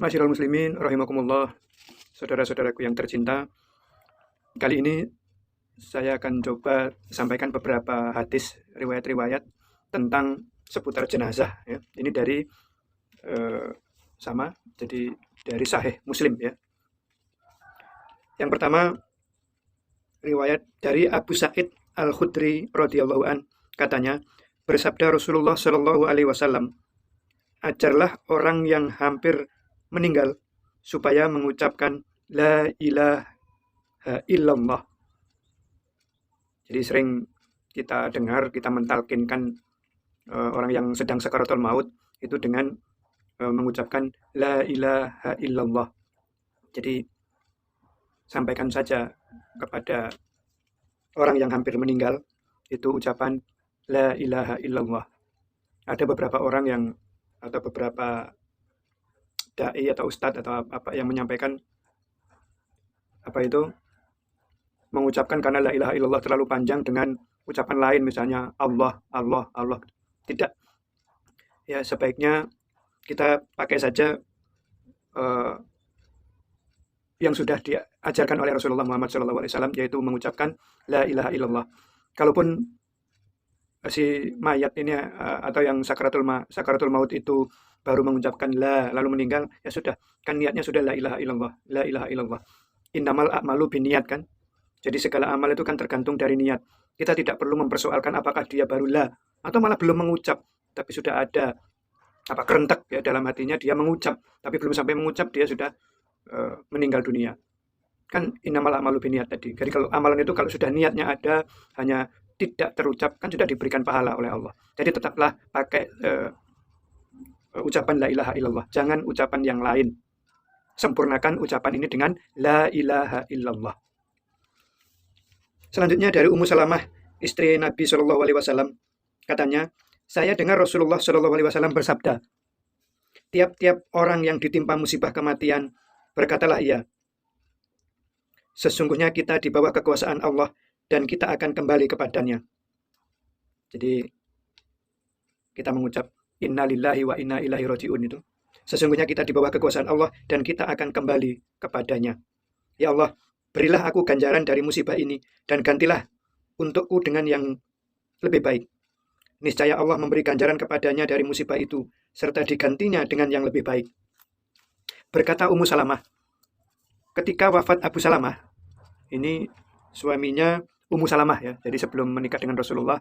Masyiral muslimin rahimakumullah, saudara-saudaraku yang tercinta. Kali ini saya akan coba sampaikan beberapa hadis riwayat-riwayat tentang seputar jenazah ya. Ini dari jadi dari Sahih Muslim ya. Yang pertama, riwayat dari Abu Sa'id Al-Khudri radhiyallahu an, katanya, bersabda Rasulullah Shallallahu alaihi wasallam, ajarlah orang yang hampir meninggal supaya mengucapkan la ilaha illallah. Jadi sering kita dengar, kita mentalkinkan orang yang sedang sakaratul maut itu dengan mengucapkan la ilaha illallah. Jadi sampaikan saja kepada orang yang hampir meninggal itu ucapan la ilaha illallah. Ada beberapa orang yang atau beberapa dai atau ustadz atau apa yang menyampaikan mengucapkan karena la ilaha illallah terlalu panjang dengan ucapan lain, misalnya Allah, Allah, Allah. Tidak. Ya, sebaiknya kita pakai saja yang sudah diajarkan oleh Rasulullah Muhammad SAW, yaitu mengucapkan la ilaha illallah. Kalaupun si mayat ini atau yang sakaratul maut itu baru mengucapkan la lalu meninggal, ya sudah, kan niatnya sudah la ilaha illallah, la ilaha illallah. Innamal a'malu binniat kan. Jadi segala amal itu kan tergantung dari niat. Kita tidak perlu mempersoalkan apakah dia baru la atau malah belum mengucap, tapi sudah ada kerentak ya dalam hatinya, dia mengucap, tapi belum sampai mengucap dia sudah meninggal dunia. Kan innamal a'malu binniat tadi. Jadi kalau amalan itu kalau sudah niatnya ada, hanya tidak terucap, kan sudah diberikan pahala oleh Allah. Jadi tetaplah pakai ucapan la ilaha illallah, jangan ucapan yang lain. Sempurnakan ucapan ini dengan la ilaha illallah. Selanjutnya dari Ummu Salamah, istri Nabi Shallallahu alaihi wasallam, katanya, saya dengar Rasulullah Shallallahu alaihi wasallam bersabda, tiap-tiap orang yang ditimpa musibah kematian, berkatalah ia, sesungguhnya kita di bawah kekuasaan Allah dan kita akan kembali kepadanya. Jadi kita mengucap inna lillahi wa inna ilaihi raji'un itu. Sesungguhnya kita di bawah kekuasaan Allah dan kita akan kembali kepadanya. Ya Allah, berilah aku ganjaran dari musibah ini dan gantilah untukku dengan yang lebih baik. Niscaya Allah memberi ganjaran kepadanya dari musibah itu serta digantinya dengan yang lebih baik. Berkata Ummu Salamah, ketika wafat Abu Salamah, ini suaminya Ummu Salamah ya. Jadi sebelum menikah dengan Rasulullah,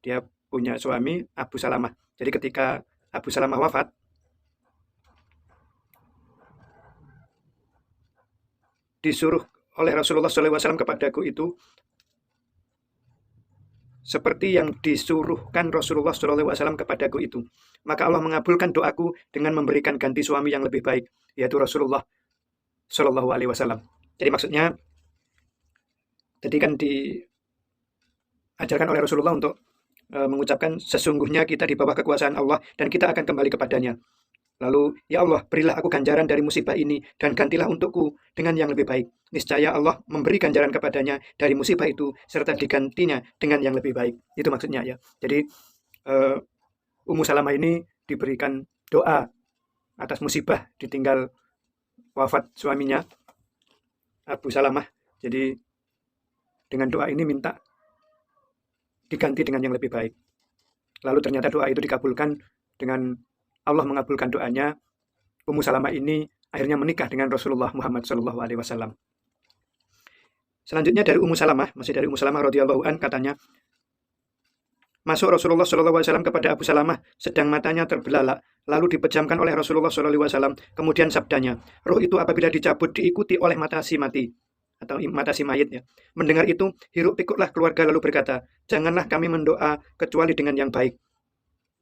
dia punya suami Abu Salamah. Jadi ketika Abu Salamah wafat, disuruh oleh Rasulullah SAW kepadaku itu seperti yang disuruhkan Rasulullah SAW kepadaku itu. Maka Allah mengabulkan doaku dengan memberikan ganti suami yang lebih baik, yaitu Rasulullah SAW. Jadi maksudnya, tadi kan diajarkan oleh Rasulullah untuk mengucapkan sesungguhnya kita di bawah kekuasaan Allah dan kita akan kembali kepadanya. Lalu, ya Allah, berilah aku ganjaran dari musibah ini dan gantilah untukku dengan yang lebih baik. Niscaya Allah memberi ganjaran kepadanya dari musibah itu serta digantinya dengan yang lebih baik. Itu maksudnya ya. Jadi Ummu Salamah ini diberikan doa atas musibah ditinggal wafat suaminya Abu Salamah. Jadi dengan doa ini minta diganti dengan yang lebih baik. Lalu ternyata doa itu dikabulkan dengan Allah mengabulkan doanya. Ummu Salamah ini akhirnya menikah dengan Rasulullah Muhammad SAW. Selanjutnya dari Ummu Salamah, masih dari Ummu Salamah radhiyallahu an, katanya, masuk Rasulullah SAW kepada Abu Salamah sedang matanya terbelalak, lalu dipejamkan oleh Rasulullah SAW. Kemudian sabdanya, roh itu apabila dicabut diikuti oleh mata si mati atau mata si mayit ya. Mendengar itu, hiruk pikuklah keluarga lalu berkata, janganlah kami mendoa kecuali dengan yang baik.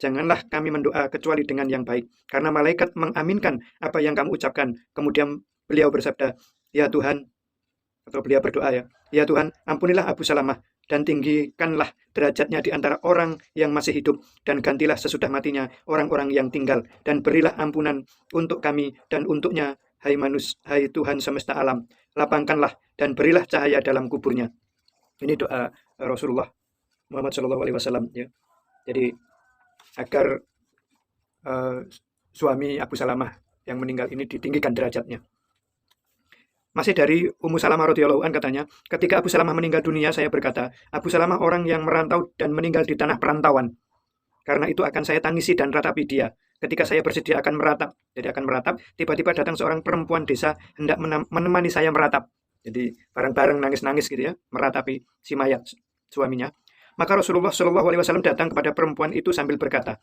Janganlah kami mendoa kecuali dengan yang baik, karena malaikat mengaminkan apa yang kamu ucapkan. Kemudian beliau bersabda, ya Tuhan, atau beliau berdoa ya Tuhan, ampunilah Abu Salamah dan tinggikanlah derajatnya di antara orang yang masih hidup dan gantilah sesudah matinya orang-orang yang tinggal dan berilah ampunan untuk kami dan untuknya, hai Tuhan semesta alam, lapangkanlah dan berilah cahaya dalam kuburnya. Ini doa Rasulullah Muhammad SAW ya. Jadi agar suami Abu Salamah yang meninggal ini ditinggikan derajatnya. Masih dari Ummu Salamah radhiyallahu an katanya, ketika Abu Salamah meninggal dunia, saya berkata, Abu Salamah orang yang merantau dan meninggal di tanah perantauan. Karena itu akan saya tangisi dan ratapi dia. Ketika saya bersedia akan meratap, jadi akan meratap, tiba-tiba datang seorang perempuan desa hendak menemani saya meratap. Jadi bareng-bareng nangis-nangis gitu ya, meratapi si mayat suaminya. Maka Rasulullah Shallallahu Alaihi Wasallam datang kepada perempuan itu sambil berkata,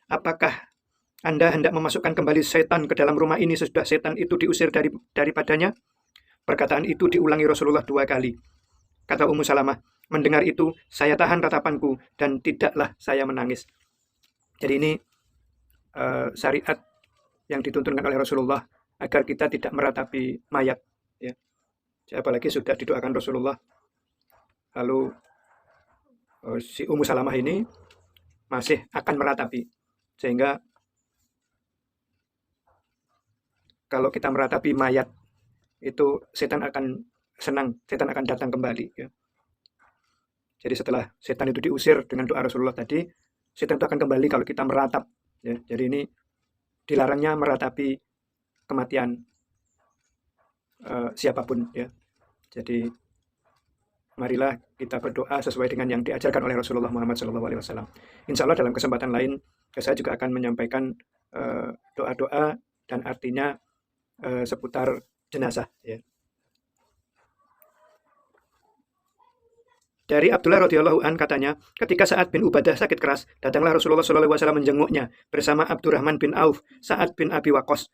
apakah Anda hendak memasukkan kembali setan ke dalam rumah ini sesudah setan itu diusir daripadanya? Perkataan itu diulangi Rasulullah 2 kali. Kata Ummu Salamah, mendengar itu saya tahan ratapanku dan tidaklah saya menangis. Jadi ini syariat yang dituntunkan oleh Rasulullah agar kita tidak meratapi mayat. Ya. Apalagi sudah didoakan Rasulullah. Lalu si Ummu Salamah ini masih akan meratapi. Sehingga kalau kita meratapi mayat, itu setan akan senang, setan akan datang kembali. Ya. Jadi setelah setan itu diusir dengan doa Rasulullah tadi, setan itu akan kembali kalau kita meratap. Ya. Jadi ini dilarangnya meratapi kematian siapapun. Ya. Jadi marilah kita berdoa sesuai dengan yang diajarkan oleh Rasulullah Muhammad SAW. Insya Allah dalam kesempatan lain saya juga akan menyampaikan doa-doa dan artinya seputar jenazah. Ya. Dari Abdullah radhiyallahu an katanya, ketika Sa'ad bin Ubadah sakit keras, datanglah Rasulullah SAW menjenguknya bersama Abdurrahman bin Auf, Sa'ad bin Abi Waqqas,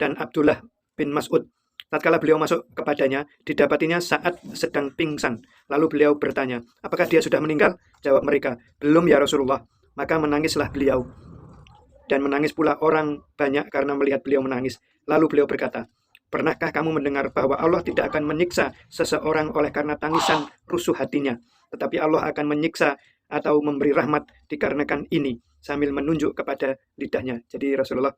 dan Abdullah bin Mas'ud. Tatkala beliau masuk kepadanya, didapatinya Sa'ad sedang pingsan. Lalu beliau bertanya, apakah dia sudah meninggal? Jawab mereka, belum ya Rasulullah. Maka menangislah beliau. Dan menangis pula orang banyak karena melihat beliau menangis. Lalu beliau berkata, pernahkah kamu mendengar bahwa Allah tidak akan menyiksa seseorang oleh karena tangisan rusuh hatinya, tetapi Allah akan menyiksa atau memberi rahmat dikarenakan ini, sambil menunjuk kepada lidahnya. Jadi Rasulullah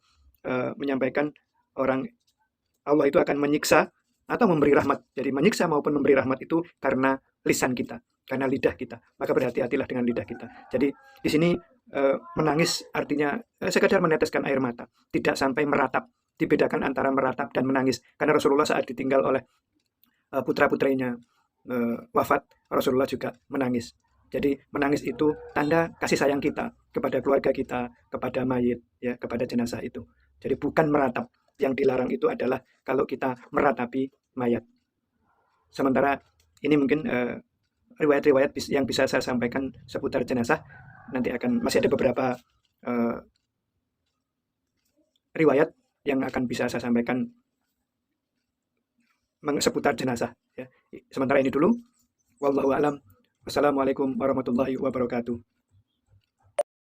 menyampaikan Allah itu akan menyiksa atau memberi rahmat. Jadi menyiksa maupun memberi rahmat itu karena lisan kita, karena lidah kita. Maka berhati-hatilah dengan lidah kita. Jadi di sini menangis artinya sekadar meneteskan air mata, tidak sampai meratap. Dibedakan antara meratap dan menangis. Karena Rasulullah saat ditinggal oleh putra-putrinya wafat, Rasulullah juga menangis. Jadi menangis itu tanda kasih sayang kita kepada keluarga kita, kepada mayit, ya, kepada jenazah itu. Jadi bukan meratap. Yang dilarang itu adalah kalau kita meratapi mayat. Sementara ini mungkin riwayat-riwayat yang bisa saya sampaikan seputar jenazah. Nanti masih ada beberapa riwayat yang akan bisa saya sampaikan seputar jenazah. Ya. Sementara ini dulu. Wallahu a'lam. Wassalamualaikum warahmatullahi wabarakatuh.